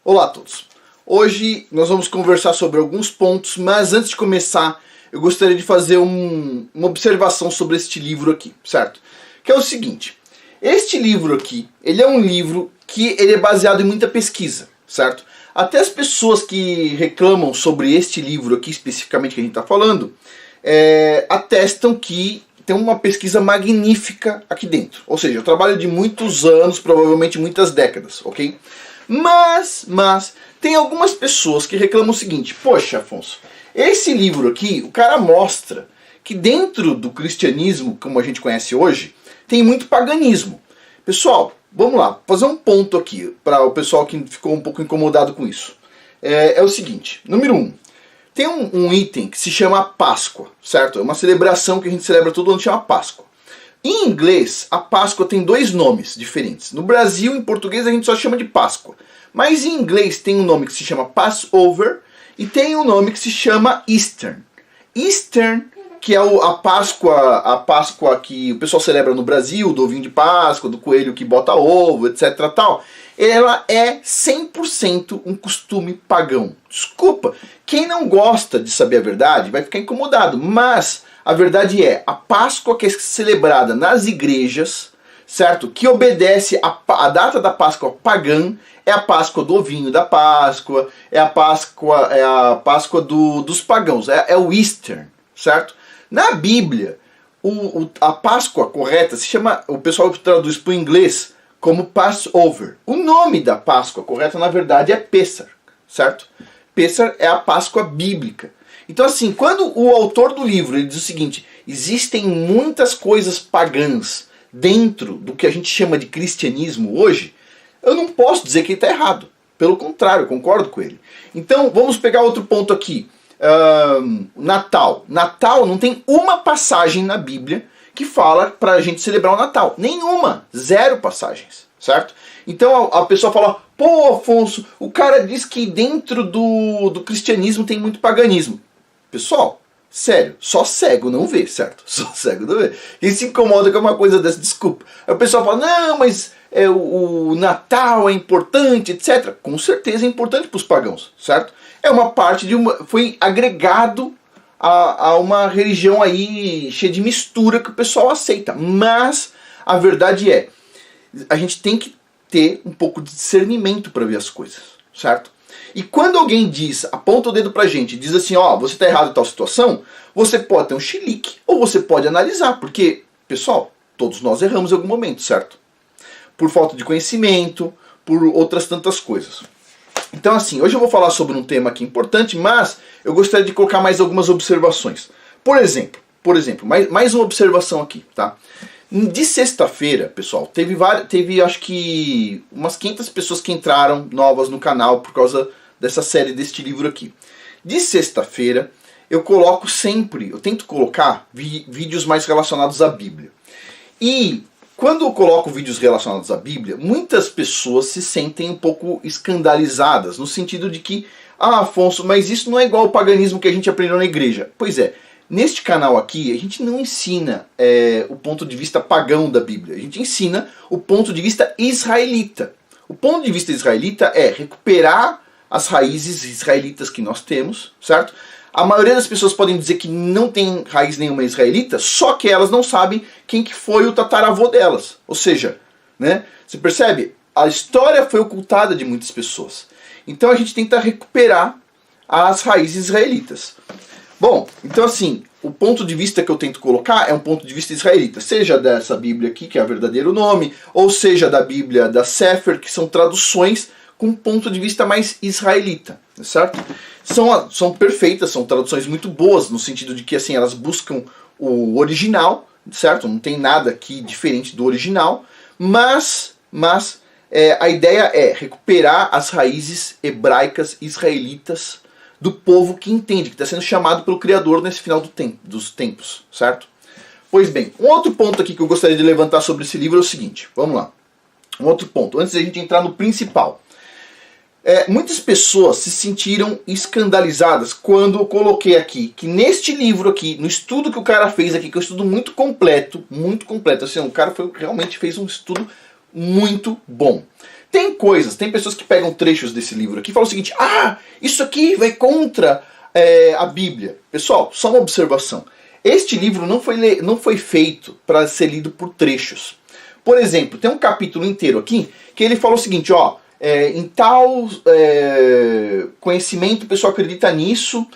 Olá a todos. Hoje nós vamos conversar sobre alguns pontos, mas antes de começar eu gostaria de fazer uma observação sobre este livro aqui, certo? Que é o seguinte, este livro aqui, ele é um livro que ele é baseado em muita pesquisa, certo? Até as pessoas que reclamam sobre este livro aqui especificamente que a gente está falando, atestam que tem uma pesquisa magnífica aqui dentro. Ou seja, eu trabalho de muitos anos, provavelmente muitas décadas, ok? Mas tem algumas pessoas que reclamam o seguinte: poxa, Afonso, esse livro aqui, o cara mostra que dentro do cristianismo, como a gente conhece hoje, tem muito paganismo. Pessoal, vamos lá, fazer um ponto aqui para o pessoal que ficou um pouco incomodado com isso. É o seguinte, número 1, tem um item que se chama Páscoa, certo? É uma celebração que a gente celebra todo ano, chama Páscoa. Em inglês, a Páscoa tem dois nomes diferentes. No Brasil, em português, a gente só chama de Páscoa. Mas em inglês tem um nome que se chama Passover e tem um nome que se chama Easter. Easter, que é a Páscoa que o pessoal celebra no Brasil, do ovinho de Páscoa, do coelho que bota ovo, etc. tal, ela é 100% um costume pagão. Desculpa, quem não gosta de saber a verdade vai ficar incomodado, mas a verdade é, a Páscoa que é celebrada nas igrejas, certo? Que obedece a data da Páscoa pagã, é a Páscoa do ovinho da Páscoa, é a Páscoa dos pagãos, é o Easter, certo? Na Bíblia, a Páscoa correta se chama, o pessoal traduz para o inglês como Passover. O nome da Páscoa correta, na verdade, é Pessar, certo? Pessar é a Páscoa bíblica. Então, assim, quando o autor do livro ele diz o seguinte: existem muitas coisas pagãs dentro do que a gente chama de cristianismo hoje, eu não posso dizer que ele está errado. Pelo contrário, eu concordo com ele. Então, vamos pegar outro ponto aqui. Natal. Natal não tem uma passagem na Bíblia que fala para a gente celebrar o Natal. Nenhuma. 0 passagens. Certo? Então a pessoa fala: pô, Afonso, o cara diz que dentro do cristianismo tem muito paganismo. Pessoal, sério, só cego não vê, certo? Só cego não vê. Quem se incomoda com uma coisa dessa, desculpa. Aí o pessoal fala: não, mas o Natal é importante, etc. Com certeza é importante para os pagãos, certo? É uma parte foi agregado a uma religião aí cheia de mistura que o pessoal aceita. Mas a verdade é, a gente tem que ter um pouco de discernimento para ver as coisas, certo? E quando alguém aponta o dedo pra gente e diz assim: ó, você tá errado em tal situação, você pode ter um chilique ou você pode analisar, porque, pessoal, todos nós erramos em algum momento, certo? Por falta de conhecimento, por outras tantas coisas. Então, assim, hoje eu vou falar sobre um tema aqui importante, mas eu gostaria de colocar mais algumas observações. Por exemplo, mais uma observação aqui, tá? De sexta-feira, pessoal, teve acho que umas 500 pessoas que entraram novas no canal por causa dessa série deste livro aqui. De sexta-feira, eu tento colocar vídeos mais relacionados à Bíblia. E quando eu coloco vídeos relacionados à Bíblia, muitas pessoas se sentem um pouco escandalizadas, no sentido de que: ah, Afonso, mas isso não é igual ao paganismo que a gente aprendeu na igreja. Pois é, neste canal aqui a gente não ensina o ponto de vista pagão da Bíblia, a gente ensina o ponto de vista israelita. O ponto de vista israelita é recuperar as raízes israelitas que nós temos, certo? A maioria das pessoas podem dizer que não tem raiz nenhuma israelita, só que elas não sabem quem que foi o tataravô delas. Ou seja, né, você percebe? A história foi ocultada de muitas pessoas. Então a gente tenta recuperar as raízes israelitas. Bom, então assim, o ponto de vista que eu tento colocar é um ponto de vista israelita, seja dessa Bíblia aqui, que é o verdadeiro nome, ou seja da Bíblia da Sefer, que são traduções com um ponto de vista mais israelita, certo? São perfeitas, são traduções muito boas, no sentido de que assim, elas buscam o original, certo? Não tem nada aqui diferente do original, mas a ideia é recuperar as raízes hebraicas israelitas do povo que entende, que está sendo chamado pelo Criador nesse final dos tempos, certo? Pois bem, um outro ponto aqui que eu gostaria de levantar sobre esse livro é o seguinte, vamos lá. Um outro ponto, antes da gente entrar no principal. Muitas pessoas se sentiram escandalizadas quando eu coloquei aqui, que neste livro aqui, no estudo que o cara fez aqui, que é um estudo muito completo, assim, o cara realmente fez um estudo muito bom. Tem pessoas que pegam trechos desse livro aqui e falam o seguinte: ah, isso aqui vai contra a Bíblia. Pessoal, só uma observação. Este livro não foi feito para ser lido por trechos. Por exemplo, tem um capítulo inteiro aqui que ele fala o seguinte, ó, em tal conhecimento o pessoal acredita nisso,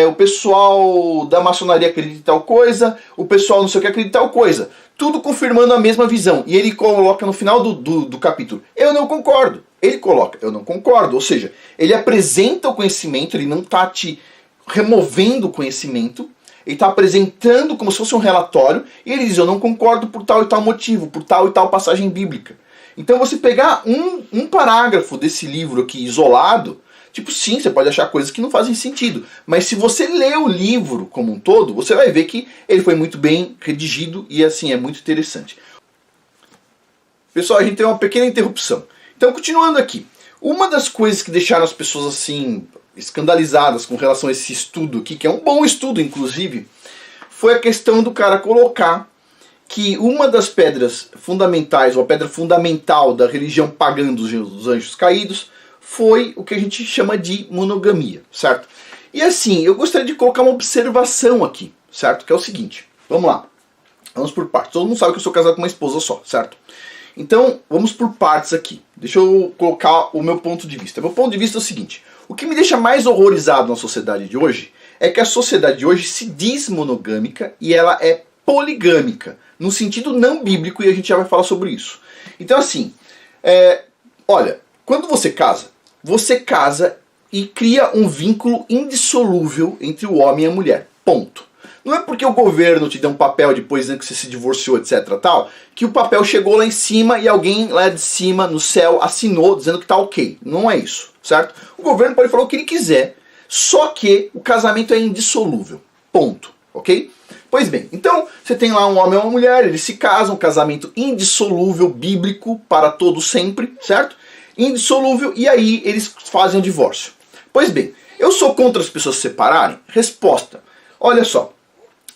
o pessoal da maçonaria acredita em tal coisa, o pessoal não sei o que acredita em tal coisa. Tudo confirmando a mesma visão. E ele coloca no final do capítulo, eu não concordo. Ele coloca, eu não concordo. Ou seja, ele apresenta o conhecimento, ele não está te removendo o conhecimento, ele está apresentando como se fosse um relatório, e ele diz, eu não concordo por tal e tal motivo, por tal e tal passagem bíblica. Então você pegar um parágrafo desse livro aqui isolado, tipo, sim, você pode achar coisas que não fazem sentido, mas se você ler o livro como um todo, você vai ver que ele foi muito bem redigido e assim, é muito interessante. Pessoal, a gente tem uma pequena interrupção. Então, continuando aqui, uma das coisas que deixaram as pessoas assim escandalizadas com relação a esse estudo aqui, que é um bom estudo inclusive, foi a questão do cara colocar que uma das pedras fundamentais, ou a pedra fundamental da religião pagã dos anjos caídos, foi o que a gente chama de monogamia, certo? E assim, eu gostaria de colocar uma observação aqui, certo? Que é o seguinte, vamos lá, vamos por partes. Todo mundo sabe que eu sou casado com uma esposa só, certo? Então, vamos por partes aqui. Deixa eu colocar o meu ponto de vista. Meu ponto de vista é o seguinte, o que me deixa mais horrorizado na sociedade de hoje é que a sociedade de hoje se diz monogâmica e ela é poligâmica, no sentido não bíblico, e a gente já vai falar sobre isso. Então assim, olha, quando você casa e cria um vínculo indissolúvel entre o homem e a mulher, ponto. Não é porque o governo te deu um papel depois que você se divorciou, etc, tal, que o papel chegou lá em cima e alguém lá de cima, no céu, assinou dizendo que tá ok. Não é isso, certo? O governo pode falar o que ele quiser, só que o casamento é indissolúvel, ponto, ok? Pois bem, então você tem lá um homem e uma mulher, eles se casam, um casamento indissolúvel, bíblico, para todo sempre, certo? Indissolúvel, e aí eles fazem o divórcio. Pois bem, eu sou contra as pessoas se separarem? Resposta, olha só,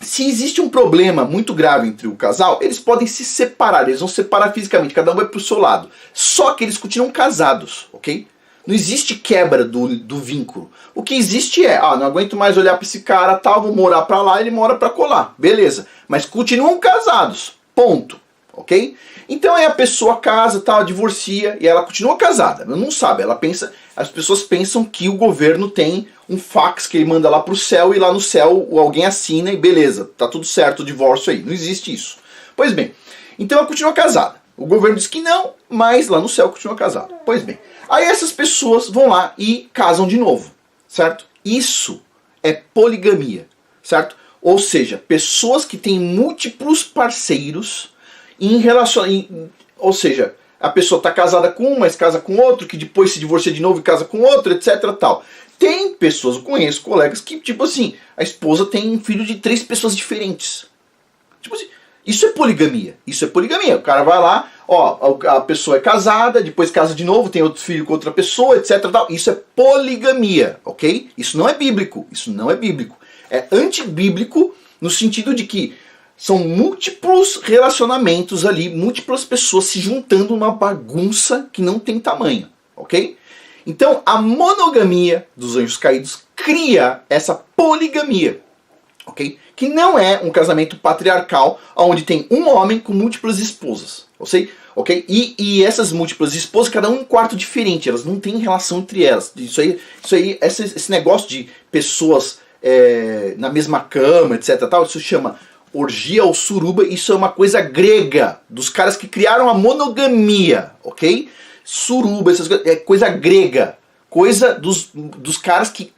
se existe um problema muito grave entre o casal, eles podem se separar, eles vão se separar fisicamente, cada um vai pro seu lado. Só que eles continuam casados, ok? Não existe quebra do vínculo. O que existe é, não aguento mais olhar para esse cara, tal, vou morar para lá, ele mora para colar. Beleza. Mas continuam casados. Ponto. Ok? Então aí a pessoa casa, tal, divorcia e ela continua casada. Ela não sabe, ela pensa, as pessoas pensam que o governo tem um fax que ele manda lá pro céu e lá no céu alguém assina e beleza, tá tudo certo o divórcio aí. Não existe isso. Pois bem, então ela continua casada. O governo diz que não, mas lá no céu continua casado. Pois bem, aí essas pessoas vão lá e casam de novo, certo? Isso é poligamia, certo? Ou seja, pessoas que têm múltiplos parceiros em relação... ou seja, a pessoa está casada com um, mas casa com outro, que depois se divorcia de novo e casa com outro, etc, tal. Tem pessoas, eu conheço colegas que, tipo assim, a esposa tem um filho de 3 pessoas diferentes. Tipo assim, isso é poligamia. Isso é poligamia. O cara vai lá, a pessoa é casada, depois casa de novo, tem outro filho com outra pessoa, etc. Tal. Isso é poligamia, ok? Isso não é bíblico. Isso não é bíblico. É antibíblico no sentido de que são múltiplos relacionamentos ali, múltiplas pessoas se juntando numa bagunça que não tem tamanho, ok? Então a monogamia dos anjos caídos cria essa poligamia, ok? Que não é um casamento patriarcal onde tem um homem com múltiplas esposas, ok? E essas múltiplas esposas, cada um em um quarto diferente, elas não têm relação entre elas. Esse negócio de pessoas na mesma cama, etc, tal, isso chama orgia ou suruba. Isso é uma coisa grega, dos caras que criaram a monogamia, ok? Suruba, essas coisas, é coisa grega, coisa dos caras que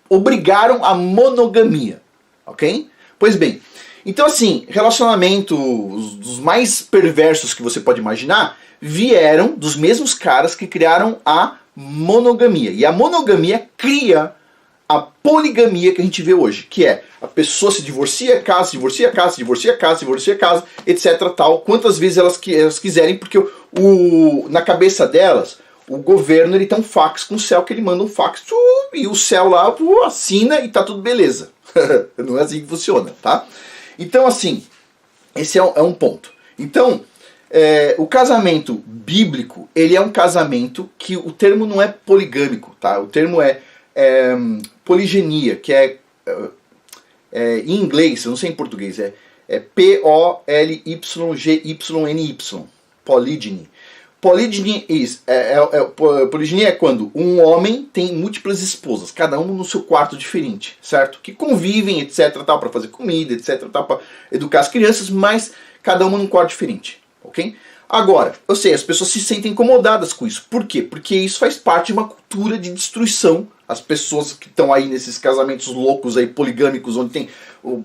obrigaram a monogamia, ok? Pois bem, então assim, relacionamentos dos mais perversos que você pode imaginar vieram dos mesmos caras que criaram a monogamia. E a monogamia cria a poligamia que a gente vê hoje, que é a pessoa se divorcia, casa, divorcia, casa, divorcia, casa, divorcia, casa, etc, tal, quantas vezes elas quiserem, porque na cabeça delas, o governo ele tem um fax com o céu, que ele manda um fax, e o céu lá assina e tá tudo beleza. Não é assim que funciona, tá? Então assim, esse é um ponto. Então, O casamento bíblico, ele é um casamento que o termo não é poligâmico, tá? O termo é poligenia, que em inglês, eu não sei em português, é P-O-L-Y-G-Y-N-Y, polygyny. Polygyny poligenia é quando um homem tem múltiplas esposas, cada um no seu quarto diferente, certo? Que convivem, etc, tal, para fazer comida, etc, tal, para educar as crianças, mas cada uma num quarto diferente, ok? Agora, eu sei, as pessoas se sentem incomodadas com isso. Por quê? Porque isso faz parte de uma cultura de destruição. As pessoas que estão aí nesses casamentos loucos aí, poligâmicos, onde tem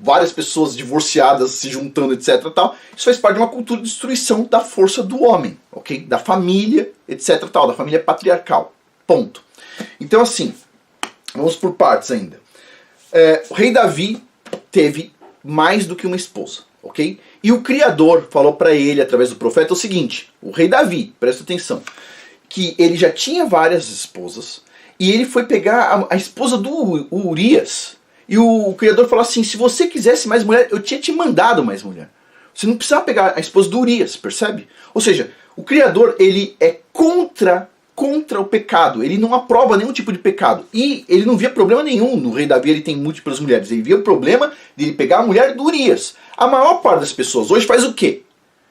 várias pessoas divorciadas se juntando, etc, tal, isso faz parte de uma cultura de destruição da força do homem, ok? Da família, etc, tal, da família patriarcal. Ponto. Então, assim, vamos por partes ainda. O rei Davi teve mais do que uma esposa, ok? E o Criador falou para ele, através do profeta, o seguinte, o rei Davi, presta atenção, que ele já tinha várias esposas, e ele foi pegar a esposa do Urias, e o Criador falou assim, se você quisesse mais mulher, eu tinha te mandado mais mulher. Você não precisava pegar a esposa do Urias, percebe? Ou seja, o Criador, ele é contra o pecado, ele não aprova nenhum tipo de pecado, e ele não via problema nenhum no rei Davi, ele tem múltiplas mulheres, ele via o problema de ele pegar a mulher do Urias. A maior parte das pessoas hoje faz o quê?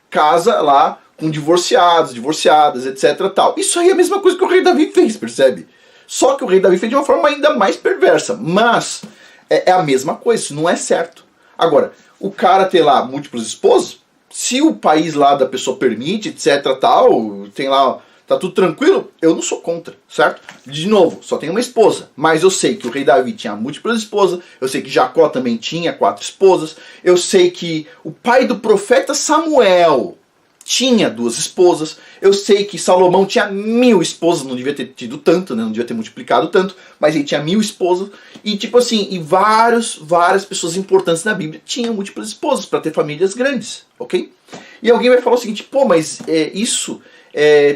Casa lá com divorciados, divorciadas, etc. Tal. Isso aí é a mesma coisa que o rei Davi fez, percebe? Só que o rei Davi fez de uma forma ainda mais perversa, mas é a mesma coisa, isso não é certo. Agora, o cara ter lá múltiplas esposas, se o país lá da pessoa permite, etc. Tal, tem lá... Tá tudo tranquilo? Eu não sou contra, certo? De novo, só tem uma esposa. Mas eu sei que o rei Davi tinha múltiplas esposas. Eu sei que Jacó também tinha 4 esposas. Eu sei que o pai do profeta Samuel tinha 2 esposas. Eu sei que Salomão tinha 1000 esposas. Não devia ter tido tanto, né? Não devia ter multiplicado tanto. Mas ele tinha 1000 esposas. E tipo assim, e várias pessoas importantes na Bíblia tinham múltiplas esposas para ter famílias grandes, ok? E alguém vai falar o seguinte, pô, mas isso...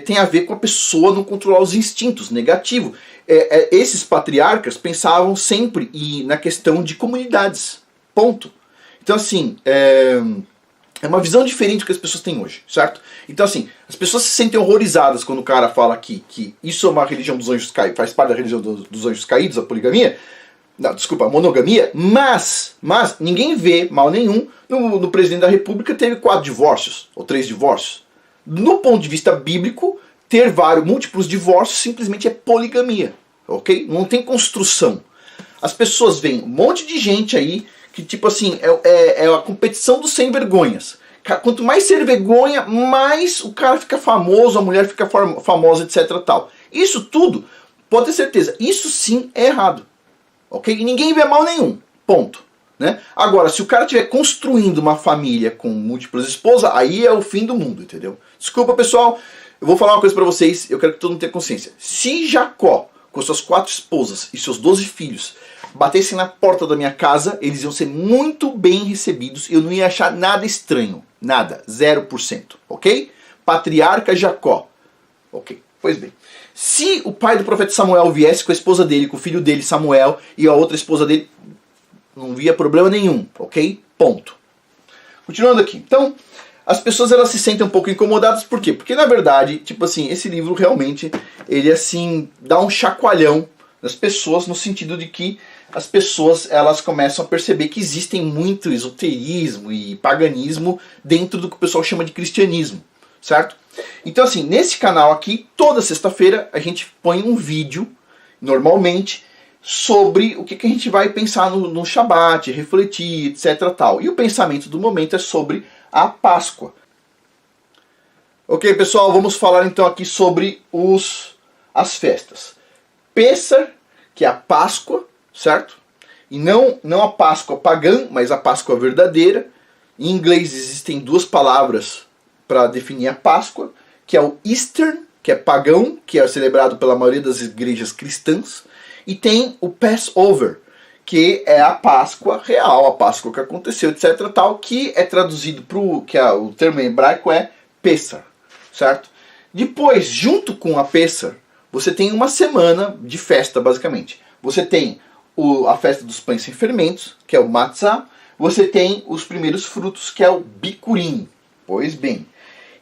tem a ver com a pessoa não controlar os instintos, negativo. Esses patriarcas pensavam sempre na questão de comunidades, ponto. Então assim, é uma visão diferente do que as pessoas têm hoje, certo? Então assim, as pessoas se sentem horrorizadas quando o cara fala aqui que isso é uma religião dos anjos caídos, faz parte da religião dos anjos caídos, a poligamia, não, desculpa, a monogamia, mas ninguém vê mal nenhum no presidente da república teve 4 divórcios, ou 3 divórcios. No ponto de vista bíblico, ter múltiplos divórcios simplesmente é poligamia, ok? Não tem construção. As pessoas veem um monte de gente aí que, tipo assim, é a competição dos sem vergonhas. Quanto mais ser vergonha, mais o cara fica famoso, a mulher fica famosa, etc. Tal. Isso tudo, pode ter certeza, isso sim é errado, ok? E ninguém vê mal nenhum, ponto. Né? Agora, se o cara estiver construindo uma família com múltiplas esposas, aí é o fim do mundo, entendeu? Desculpa, pessoal, eu vou falar uma coisa pra vocês, eu quero que todo mundo tenha consciência. Se Jacó, com suas 4 esposas e seus 12 filhos, batessem na porta da minha casa, eles iam ser muito bem recebidos, eu não ia achar nada estranho, nada, 0%, ok? Patriarca Jacó, ok, pois bem. Se o pai do profeta Samuel viesse com a esposa dele, com o filho dele, Samuel, e a outra esposa dele... não via problema nenhum, ok? Ponto. Continuando aqui. Então, as pessoas elas se sentem um pouco incomodadas, por quê? Porque na verdade, tipo assim, esse livro realmente, ele assim, dá um chacoalhão nas pessoas, no sentido de que as pessoas elas começam a perceber que existem muito esoterismo e paganismo dentro do que o pessoal chama de cristianismo, certo? Então assim, nesse canal aqui, toda sexta-feira a gente põe um vídeo, normalmente, sobre o que a gente vai pensar no Shabat, refletir, etc. Tal. E o pensamento do momento é sobre a Páscoa. Ok, pessoal, vamos falar então aqui sobre as festas. Pessah, que é a Páscoa, certo? E não a Páscoa pagã, mas a Páscoa verdadeira. Em inglês existem 2 palavras para definir a Páscoa, que é o Easter, que é pagão, que é celebrado pela maioria das igrejas cristãs, e tem o Passover, que é a Páscoa real, a Páscoa que aconteceu, etc. Tal, que é traduzido para o termo em hebraico é Pessah, certo? Depois, junto com a Pessah, você tem uma semana de festa, basicamente. Você tem a festa dos pães sem fermentos, que é o Matzah. Você tem os primeiros frutos, que é o Bikurim. Pois bem.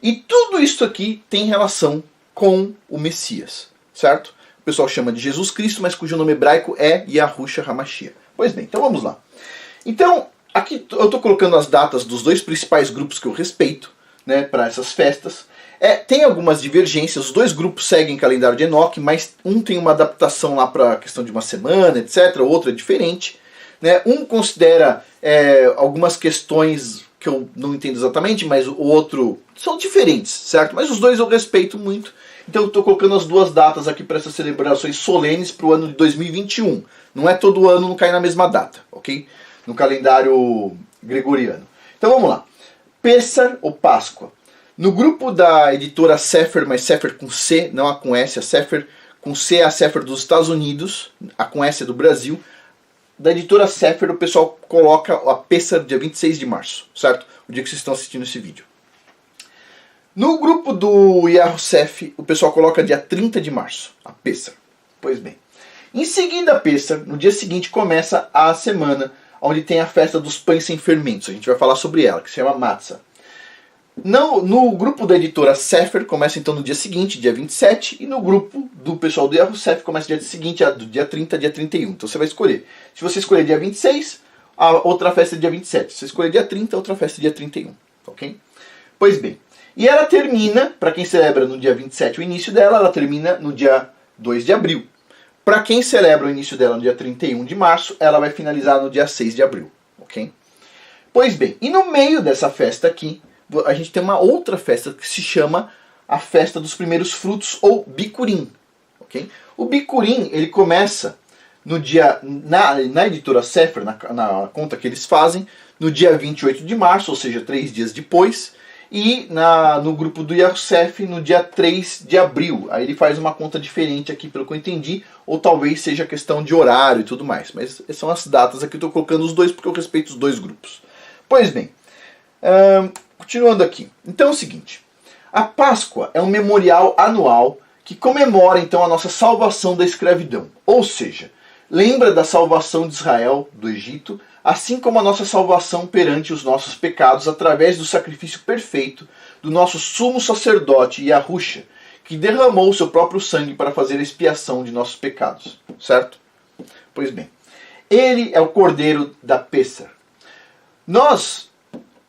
E tudo isso aqui tem relação com o Messias, certo? O pessoal chama de Jesus Cristo, mas cujo nome hebraico é Yahushua HaMashiach. Pois bem, então vamos lá. Então, aqui eu estou colocando as datas dos dois principais grupos que eu respeito, né, para essas festas. Tem algumas divergências, os dois grupos seguem calendário de Enoque, mas um tem uma adaptação lá para a questão de uma semana, etc. O outro é diferente. Né? Um considera algumas questões que eu não entendo exatamente, mas o outro são diferentes, certo? Mas os dois eu respeito muito. Então eu estou colocando as duas datas aqui para essas celebrações solenes para o ano de 2021. Não é todo ano, não cai na mesma data, ok? No calendário gregoriano. Então vamos lá. Pêssar ou Páscoa. No grupo da editora Sefer, mas Sefer com C, não a com S, a Sefer com C é a Sefer dos Estados Unidos, a com S é do Brasil. Da editora Sefer, o pessoal coloca a Pêssar dia 26 de março, certo? O dia que vocês estão assistindo esse vídeo. No grupo do Yahusef, o pessoal coloca dia 30 de março, a Pêssar. Pois bem. Em seguida a Pêssar, no dia seguinte começa a semana onde tem a festa dos pães sem fermentos. A gente vai falar sobre ela, que se chama Matzah. No grupo da editora Sefer começa então no dia seguinte, dia 27, e no grupo do pessoal do Yahusef começa no dia seguinte, do dia 30, dia 31. Então você vai escolher. Se você escolher dia 26, a outra festa é dia 27. Se você escolher dia 30, a outra festa é dia 31. Ok? Pois bem. E ela termina, para quem celebra no dia 27 o início dela, ela termina no dia 2 de abril. Para quem celebra o início dela no dia 31 de março, ela vai finalizar no dia 6 de abril. Ok? Pois bem, e no meio dessa festa aqui, a gente tem uma outra festa que se chama a Festa dos Primeiros Frutos, ou Bicurim. Okay? O Bicurim, ele começa no dia, na editora Sefer, na conta que eles fazem, no dia 28 de março, ou seja, 3 dias depois, e no grupo do Yahusef no dia 3 de abril. Aí ele faz uma conta diferente aqui, pelo que eu entendi, ou talvez seja questão de horário e tudo mais. Mas são as datas aqui, eu estou colocando os dois porque eu respeito os dois grupos. Pois bem, continuando aqui. Então é o seguinte, a Páscoa é um memorial anual que comemora então a nossa salvação da escravidão. Ou seja, lembra da salvação de Israel do Egito, assim como a nossa salvação perante os nossos pecados através do sacrifício perfeito do nosso sumo sacerdote Yahushua, que derramou o seu próprio sangue para fazer a expiação de nossos pecados. Certo? Pois bem, ele é o cordeiro da Pêssar. Nós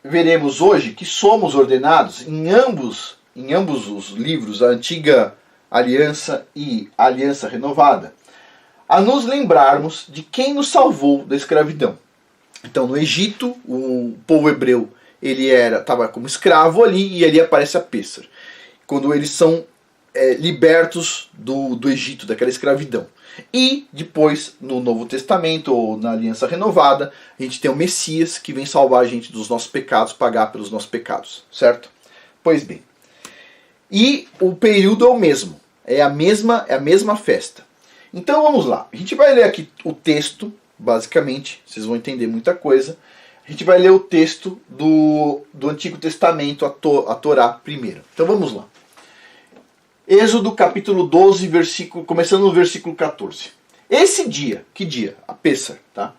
veremos hoje que somos ordenados em ambos os livros, a Antiga Aliança e a Aliança Renovada, a nos lembrarmos de quem nos salvou da escravidão. Então, no Egito, o povo hebreu estava como escravo ali, e ali aparece a Pêssar, quando eles são libertos do Egito, daquela escravidão. E depois, no Novo Testamento, ou na Aliança Renovada, a gente tem o Messias, que vem salvar a gente dos nossos pecados, pagar pelos nossos pecados, certo? Pois bem. E o período é o mesmo, é a mesma festa. Então vamos lá, a gente vai ler aqui o texto, basicamente, vocês vão entender muita coisa. A gente vai ler o texto do Antigo Testamento, a Torá primeiro. Então vamos lá. Êxodo capítulo 12, começando no versículo 14. Esse dia, que dia? A Pêssar, tá?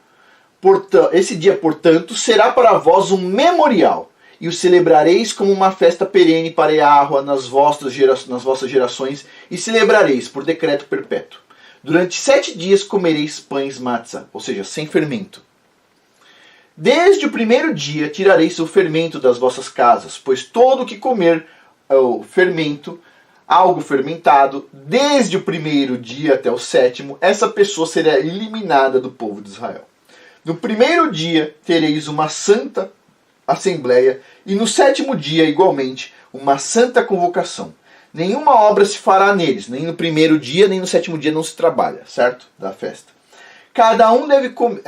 Esse dia, portanto, será para vós um memorial, e o celebrareis como uma festa perene para Yahweh nas vossas gerações, e celebrareis por decreto perpétuo. Durante 7 dias comereis pães matzah, ou seja, sem fermento. Desde o primeiro dia tirareis o fermento das vossas casas, pois todo o que comer o fermento, algo fermentado, desde o primeiro dia até o 7º, essa pessoa será eliminada do povo de Israel. No primeiro dia tereis uma santa assembleia, e no 7º dia, igualmente, uma santa convocação. Nenhuma obra se fará neles, nem no primeiro dia, nem no 7º dia não se trabalha, certo? Da festa. Cada um deve comer...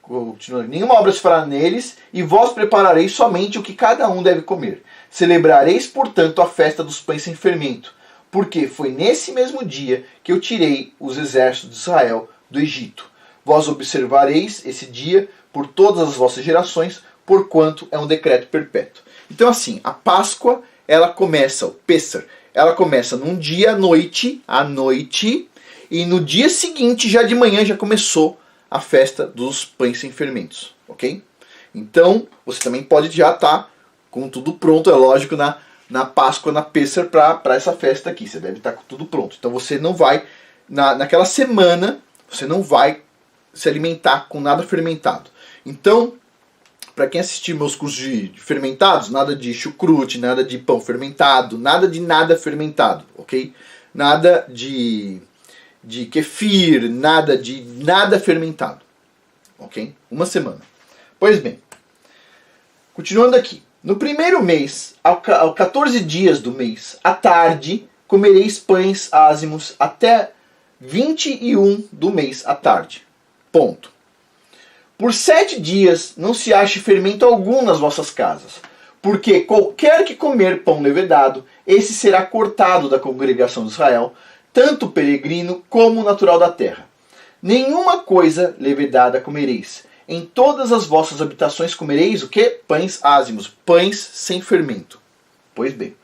continuando. Nenhuma obra se fará neles, e vós preparareis somente o que cada um deve comer. Celebrareis, portanto, a festa dos pães sem fermento, porque foi nesse mesmo dia que eu tirei os exércitos de Israel do Egito. Vós observareis esse dia por todas as vossas gerações, porquanto é um decreto perpétuo. Então assim, a Páscoa, ela começa, o Pêssar, ela começa num dia à noite, e no dia seguinte, já de manhã, já começou a festa dos pães sem fermentos, ok? Então, você também pode já estar com tudo pronto, é lógico, na Páscoa, na Pêssar, para essa festa aqui. Você deve estar com tudo pronto. Então você não vai, naquela semana, você não vai se alimentar com nada fermentado. Então, para quem assistir meus cursos de fermentados, nada de chucrute, nada de pão fermentado, nada de nada fermentado, ok? Nada de kefir, nada de nada fermentado, ok? Uma semana. Pois bem, continuando aqui. No primeiro mês, ao 14 dias do mês, à tarde, comereis pães ázimos até 21 do mês à tarde. Ponto. Por 7 dias não se ache fermento algum nas vossas casas, porque qualquer que comer pão levedado, esse será cortado da congregação de Israel, tanto peregrino como natural da terra. Nenhuma coisa levedada comereis. Em todas as vossas habitações comereis o quê? Pães ázimos, pães sem fermento. Pois bem.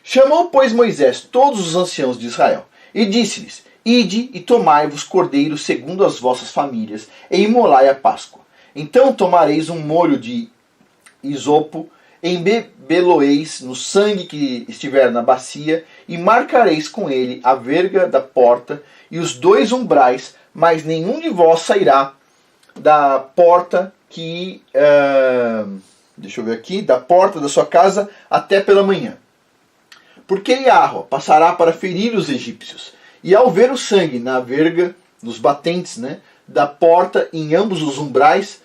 Chamou, pois, Moisés todos os anciãos de Israel, e disse-lhes: Ide e tomai-vos cordeiros segundo as vossas famílias, e imolai a Páscoa. Então tomareis um molho de isopo, embebeloeis no sangue que estiver na bacia, e marcareis com ele a verga da porta e os 2 umbrais, mas nenhum de vós sairá da porta que... deixa eu ver aqui. Da porta da sua casa até pela manhã. Porque Yahweh passará para ferir os egípcios. E ao ver o sangue na verga, nos batentes, né, da porta em ambos os umbrais,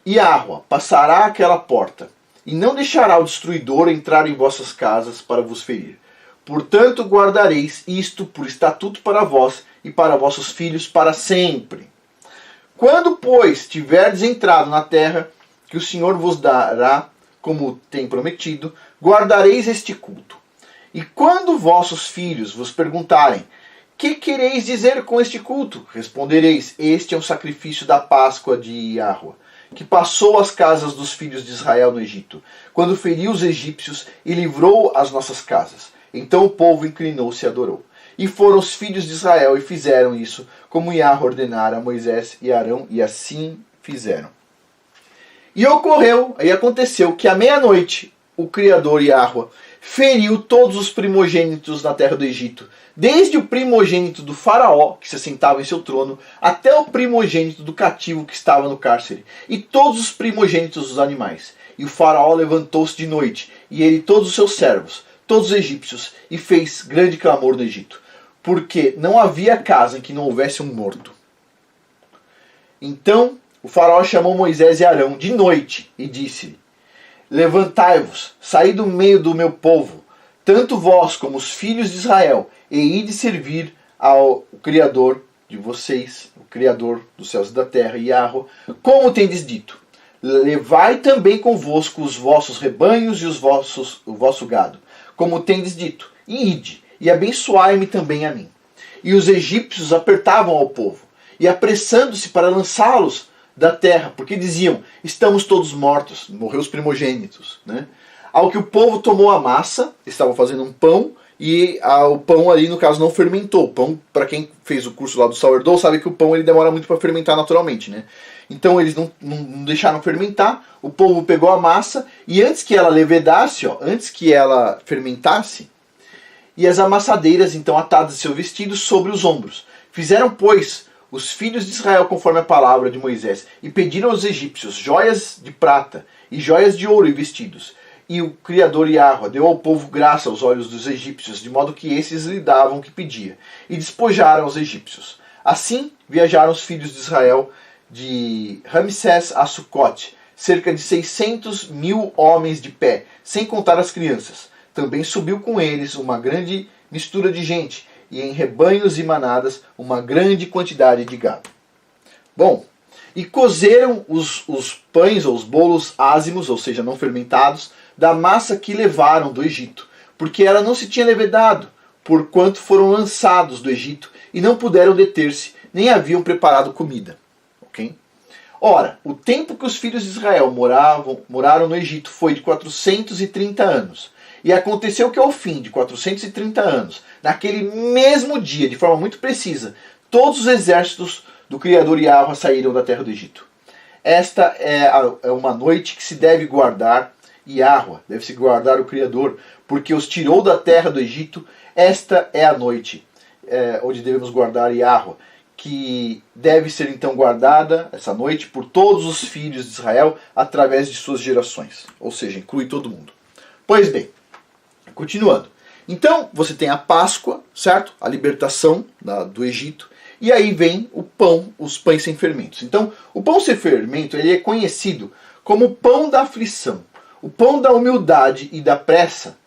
Yahweh passará aquela porta, e não deixará o destruidor entrar em vossas casas para vos ferir. Portanto, guardareis isto por estatuto para vós e para vossos filhos para sempre. Quando, pois, tiverdes entrado na terra, que o Senhor vos dará, como tem prometido, guardareis este culto. E quando vossos filhos vos perguntarem: que quereis dizer com este culto? Respondereis: este é um sacrifício da Páscoa de Yahweh, que passou as casas dos filhos de Israel no Egito, quando feriu os egípcios e livrou as nossas casas. Então o povo inclinou-se e adorou. E foram os filhos de Israel e fizeram isso, como Yahweh ordenara a Moisés e Arão, e assim fizeram. E aconteceu que à meia-noite o Criador Yahweh feriu todos os primogênitos na terra do Egito, desde o primogênito do faraó, que se assentava em seu trono, até o primogênito do cativo que estava no cárcere, e todos os primogênitos dos animais. E o faraó levantou-se de noite, e ele e todos os seus servos, todos os egípcios, e fez grande clamor no Egito, porque não havia casa em que não houvesse um morto. Então o faraó chamou Moisés e Arão de noite, e disse: levantai-vos, saí do meio do meu povo, tanto vós como os filhos de Israel, e ide servir ao Criador de vocês, o Criador dos céus e da terra, Yahweh, como tendes dito. Levai também convosco os vossos rebanhos e o vosso gado, como tendes dito, e ide, e abençoai-me também a mim. E os egípcios apertavam ao povo, e apressando-se para lançá-los da terra, porque diziam: estamos todos mortos, morreu os primogênitos, né? Ao que o povo tomou a massa, estavam fazendo um pão, e o pão ali, no caso, não fermentou. O pão, para quem fez o curso lá do sourdough, sabe que o pão ele demora muito para fermentar naturalmente, né? Então eles não deixaram fermentar, o povo pegou a massa, e antes que ela levedasse, antes que ela fermentasse, e as amassadeiras, então, atadas em seu vestido sobre os ombros. Fizeram, pois, os filhos de Israel conforme a palavra de Moisés, e pediram aos egípcios joias de prata, e joias de ouro e vestidos. E o Criador Yahweh deu ao povo graça aos olhos dos egípcios, de modo que esses lhe davam o que pedia, e despojaram os egípcios. Assim viajaram os filhos de Israel de Ramsés a Sucote, cerca de 600.000 homens de pé, sem contar as crianças. Também subiu com eles uma grande mistura de gente, e em rebanhos e manadas uma grande quantidade de gado. Bom, e cozeram os pães ou os bolos ázimos, ou seja, não fermentados, da massa que levaram do Egito, porque ela não se tinha levedado, porquanto foram lançados do Egito e não puderam deter-se, nem haviam preparado comida. Okay? Ora, o tempo que os filhos de Israel moraram no Egito foi de 430 anos. E aconteceu que ao fim de 430 anos, naquele mesmo dia, de forma muito precisa, todos os exércitos do Criador Yahweh saíram da terra do Egito. Esta é uma noite que se deve guardar Yahweh, deve-se guardar o Criador, porque os tirou da terra do Egito. Esta é a noite onde devemos guardar Yahweh, que deve ser então guardada essa noite por todos os filhos de Israel através de suas gerações. Ou seja, inclui todo mundo. Pois bem, continuando. Então, você tem a Páscoa, certo? A libertação do Egito. E aí vem o pão, os pães sem fermentos. Então, o pão sem fermento ele é conhecido como o pão da aflição, o pão da humildade e da pressa.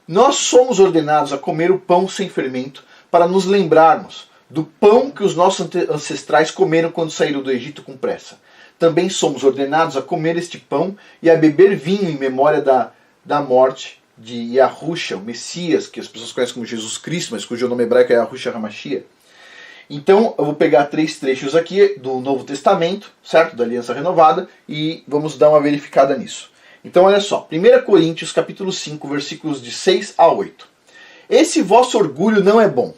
Nós somos ordenados a comer o pão sem fermento para nos lembrarmos do pão que os nossos ancestrais comeram quando saíram do Egito com pressa. Também somos ordenados a comer este pão e a beber vinho em memória da morte de Yahusha, o Messias, que as pessoas conhecem como Jesus Cristo, mas cujo nome hebraico é Yahushua HaMashiach. Então, eu vou pegar 3 trechos aqui do Novo Testamento, certo? Da Aliança Renovada, e vamos dar uma verificada nisso. Então, olha só. 1 Coríntios, capítulo 5, versículos de 6 a 8. Esse vosso orgulho não é bom.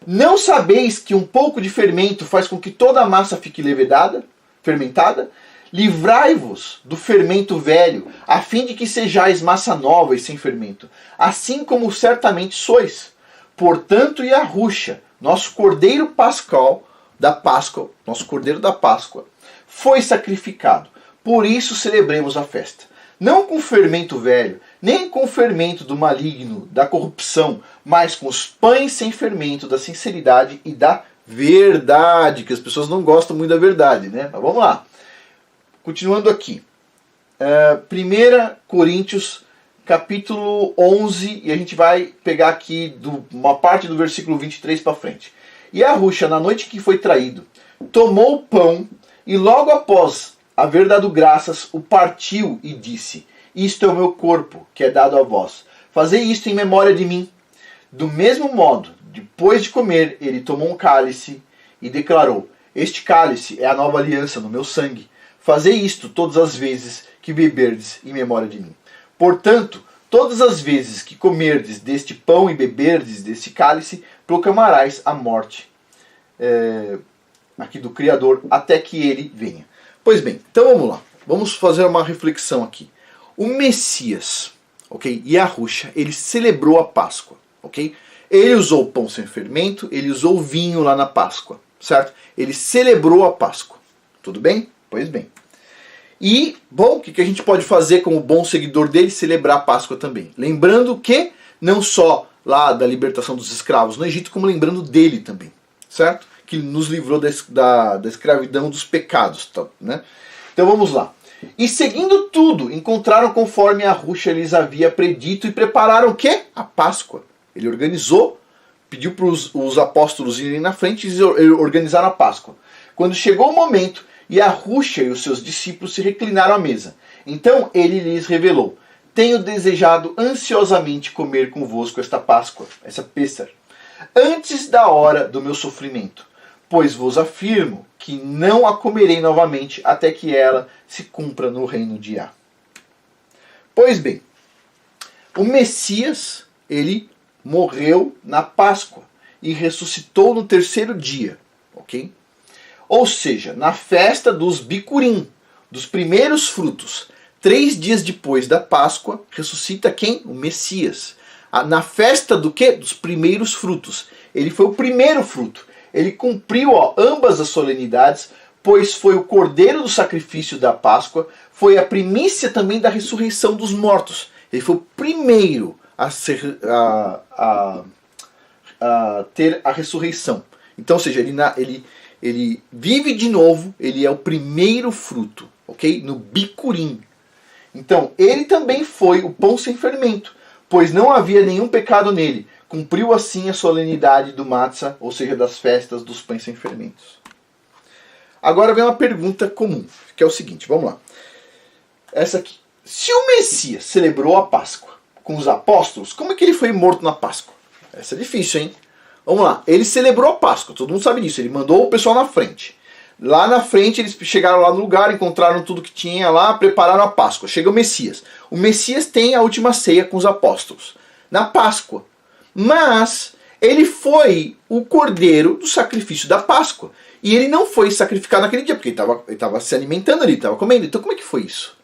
Não sabeis que um pouco de fermento faz com que toda a massa fique levedada, fermentada? Livrai-vos do fermento velho, a fim de que sejais massa nova e sem fermento, assim como certamente sois. Portanto, Yahusha, nosso cordeiro pascal da Páscoa, nosso cordeiro da Páscoa, foi sacrificado. Por isso celebremos a festa. Não com fermento velho, nem com fermento do maligno, da corrupção, mas com os pães sem fermento da sinceridade e da verdade, que as pessoas não gostam muito da verdade, né? Mas vamos lá. Continuando aqui. 1 Coríntios, capítulo 11, e a gente vai pegar aqui uma parte do versículo 23 para frente. E Yahusha, na noite que foi traído, tomou o pão e logo após haver dado graças, o partiu e disse: isto é o meu corpo, que é dado a vós. Fazei isto em memória de mim. Do mesmo modo, depois de comer, ele tomou um cálice e declarou: este cálice é a nova aliança no meu sangue. Fazei isto todas as vezes que beberdes em memória de mim. Portanto, todas as vezes que comerdes deste pão e beberdes deste cálice, proclamarás a morte aqui do Criador, até que ele venha. Pois bem, então vamos lá. Vamos fazer uma reflexão aqui. O Messias, ok? Yahusha, ele celebrou a Páscoa, ok? Ele usou o pão sem fermento, ele usou o vinho lá na Páscoa, certo? Ele celebrou a Páscoa. Tudo bem? Pois bem. E, bom, o que a gente pode fazer como bom seguidor dele? Celebrar a Páscoa também. Lembrando que, não só lá da libertação dos escravos no Egito, como lembrando dele também, certo? Que nos livrou da escravidão dos pecados, né? Então vamos lá. E seguindo tudo, encontraram conforme Yahusha lhes havia predito e prepararam o quê? A Páscoa. Ele organizou, pediu para os apóstolos irem na frente e organizaram a Páscoa. Quando chegou o momento, Yahusha e os seus discípulos se reclinaram à mesa. Então ele lhes revelou: tenho desejado ansiosamente comer convosco esta Páscoa, essa Pêssar, antes da hora do meu sofrimento. Pois vos afirmo que não a comerei novamente até que ela se cumpra no reino de Yah. Pois bem, o Messias, ele morreu na Páscoa e ressuscitou no 3º dia, ok? Ou seja, na festa dos Bicurim, dos primeiros frutos, 3 dias depois da Páscoa, ressuscita quem? O Messias. Na festa do quê? Dos primeiros frutos. Ele foi o primeiro fruto. Ele cumpriu ambas as solenidades, pois foi o cordeiro do sacrifício da Páscoa, foi a primícia também da ressurreição dos mortos. Ele foi o primeiro a ter a ressurreição. Então, ou seja, ele vive de novo, ele é o primeiro fruto, ok? No Bicurim. Então, ele também foi o pão sem fermento, pois não havia nenhum pecado nele. Cumpriu assim a solenidade do Matzah, ou seja, das festas dos pães sem fermentos. Agora vem uma pergunta comum, que é o seguinte, vamos lá. Essa aqui. Se o Messias celebrou a Páscoa com os apóstolos, como é que ele foi morto na Páscoa? Essa é difícil, hein? Vamos lá. Ele celebrou a Páscoa, todo mundo sabe disso. Ele mandou o pessoal na frente. Lá na frente, eles chegaram lá no lugar, encontraram tudo que tinha lá, prepararam a Páscoa. Chega o Messias. O Messias tem a última ceia com os apóstolos na Páscoa. Mas ele foi o cordeiro do sacrifício da Páscoa. E ele não foi sacrificado naquele dia, porque ele estava se alimentando ali, estava comendo. Então como é que foi isso?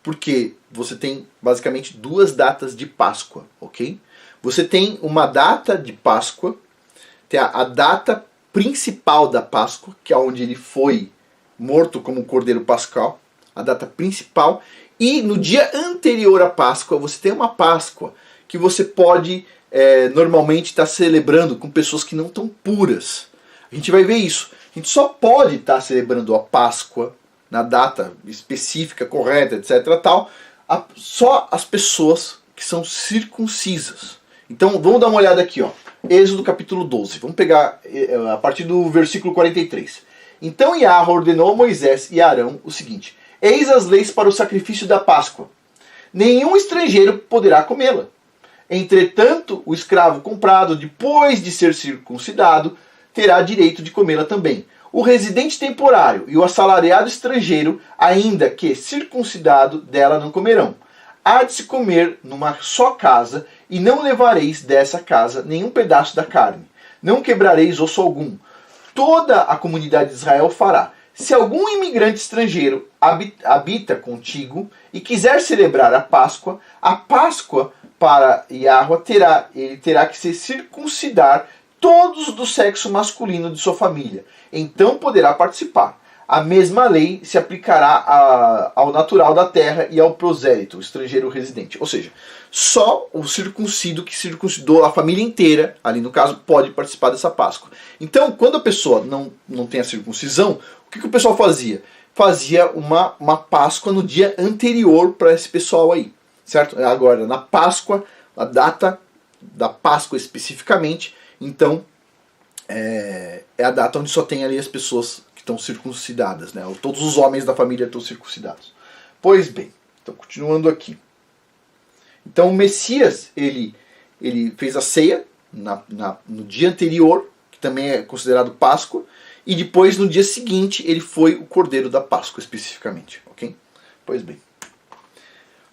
porque você tem basicamente duas datas de Páscoa, ok? Você tem uma data de Páscoa, tem a data principal da Páscoa, que é onde ele foi morto como cordeiro pascal, a data principal, e no dia anterior à Páscoa você tem uma Páscoa que você pode normalmente estar celebrando com pessoas que não estão puras. A gente vai ver isso. A gente só pode estar celebrando a Páscoa na data específica, correta, etc. tal, só as pessoas que são circuncisas. Então vamos dar uma olhada aqui, ó. Êxodo capítulo 12. Vamos pegar a partir do versículo 43. Então Yahweh ordenou a Moisés e a Arão o seguinte: eis as leis para o sacrifício da Páscoa. Nenhum estrangeiro poderá comê-la. Entretanto, o escravo comprado, depois de ser circuncidado, terá direito de comê-la também. O residente temporário e o assalariado estrangeiro, ainda que circuncidado, dela não comerão. Há de se comer numa só casa, e não levareis dessa casa nenhum pedaço da carne. Não quebrareis osso algum. Toda a comunidade de Israel fará. Se algum imigrante estrangeiro habita contigo e quiser celebrar a Páscoa para Yahweh ele terá que se circuncidar todos do sexo masculino de sua família. Então poderá participar. A mesma lei se aplicará ao natural da terra e ao prosélito, o estrangeiro residente. Ou seja, só o circuncido que circuncidou a família inteira, ali no caso, pode participar dessa Páscoa. Então, quando a pessoa não tem a circuncisão, o que o pessoal fazia? Fazia uma Páscoa no dia anterior para esse pessoal aí, certo? Agora, na Páscoa, a data da Páscoa especificamente, então, é a data onde só tem ali as pessoas que estão circuncidadas, né? Todos os homens da família estão circuncidados. Pois bem, então continuando aqui. Então o Messias, ele fez a ceia no dia anterior, que também é considerado Páscoa, e depois no dia seguinte ele foi o cordeiro da Páscoa especificamente, ok? Pois bem.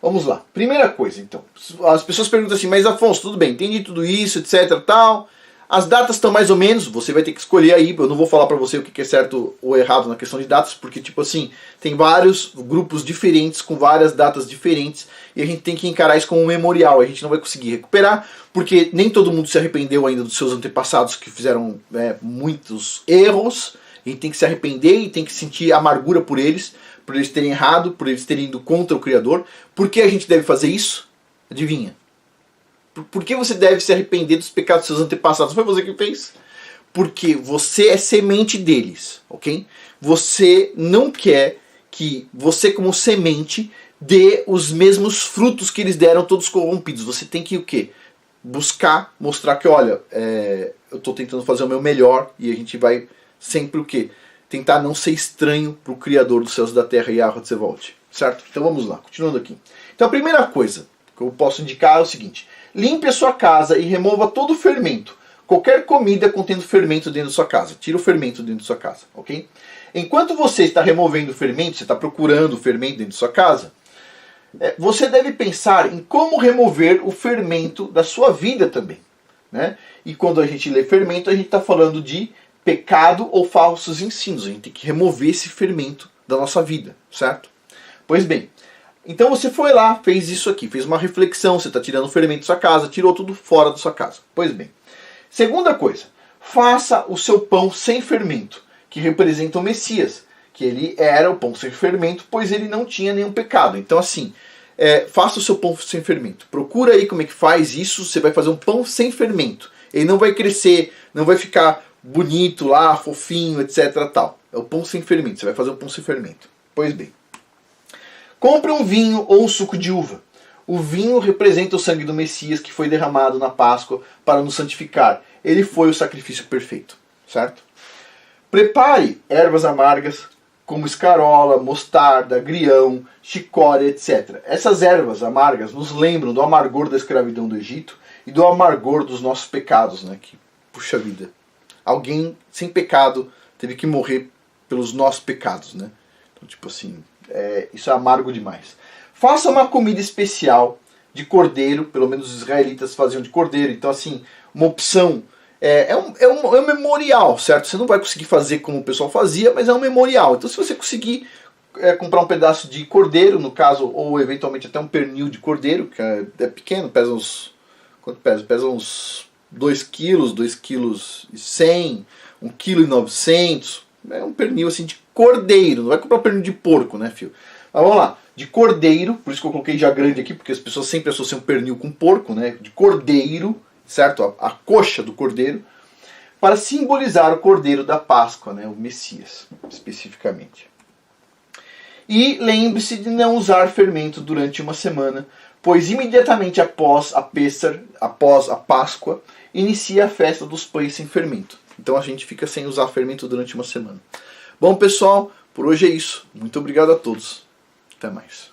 Vamos lá. Primeira coisa, então. As pessoas perguntam assim, mas Afonso, tudo bem, entendi tudo isso, etc, tal. As datas estão mais ou menos, você vai ter que escolher aí, eu não vou falar pra você o que é certo ou errado na questão de datas, porque tipo assim, tem vários grupos diferentes, com várias datas diferentes, e a gente tem que encarar isso como um memorial, a gente não vai conseguir recuperar, porque nem todo mundo se arrependeu ainda dos seus antepassados que fizeram muitos erros, a gente tem que se arrepender e tem que sentir amargura por eles terem errado, por eles terem ido contra o Criador. Por que a gente deve fazer isso? Adivinha? Por que você deve se arrepender dos pecados dos seus antepassados? Foi você que fez? Porque você é semente deles, ok? Você não quer que você, como semente, dê os mesmos frutos que eles deram, todos corrompidos. Você tem que o quê? Buscar, mostrar que, olha, eu estou tentando fazer o meu melhor, e a gente vai sempre o quê? Tentar não ser estranho para o Criador dos céus e da terra, Yahweh Tsevaot, certo? Então vamos lá, continuando aqui. Então a primeira coisa que eu posso indicar é o seguinte: limpe a sua casa e remova todo o fermento. Qualquer comida contendo fermento dentro da sua casa. Tira o fermento dentro da sua casa, ok? Enquanto você está removendo o fermento, você está procurando o fermento dentro da sua casa, você deve pensar em como remover o fermento da sua vida também, né? E quando a gente lê fermento, a gente está falando de pecado ou falsos ensinos. A gente tem que remover esse fermento da nossa vida, certo? Pois bem, então você foi lá, fez isso aqui, fez uma reflexão, você está tirando o fermento da sua casa, tirou tudo fora da sua casa. Pois bem, segunda coisa, faça o seu pão sem fermento, que representa o Messias, que ele era o pão sem fermento, pois ele não tinha nenhum pecado. Então assim, faça o seu pão sem fermento. Procura aí como é que faz isso, você vai fazer um pão sem fermento. Ele não vai crescer, não vai ficar bonito lá, fofinho, etc. tal. É o pão sem fermento, você vai fazer um pão sem fermento. Pois bem, compre um vinho ou um suco de uva. O vinho representa o sangue do Messias que foi derramado na Páscoa para nos santificar. Ele foi o sacrifício perfeito, certo? Prepare ervas amargas como escarola, mostarda, agrião, chicória, etc. Essas ervas amargas nos lembram do amargor da escravidão do Egito e do amargor dos nossos pecados, né? Que, puxa vida, alguém sem pecado teve que morrer pelos nossos pecados, né? Então, tipo assim, isso é amargo demais. Faça uma comida especial de cordeiro, pelo menos os israelitas faziam de cordeiro, então assim, uma opção, é um memorial, certo? Você não vai conseguir fazer como o pessoal fazia, mas é um memorial. Então se você conseguir, comprar um pedaço de cordeiro, no caso, ou eventualmente até um pernil de cordeiro, que é pequeno, pesa uns... Quanto pesa? Pesa uns 2 quilos, 2 quilos e 100, 1 quilo e 900. É um pernil assim de cordeiro, não vai comprar um pernil de porco, né, filho? Mas vamos lá, de cordeiro, por isso que eu coloquei já grande aqui, porque as pessoas sempre associam pernil com porco, né? De cordeiro, certo? A coxa do cordeiro, para simbolizar o cordeiro da Páscoa, né? O Messias, especificamente. E lembre-se de não usar fermento durante uma semana, pois imediatamente após a Páscoa, inicia a festa dos pães sem fermento. Então a gente fica sem usar fermento durante uma semana. Bom, pessoal, por hoje é isso. Muito obrigado a todos. Até mais.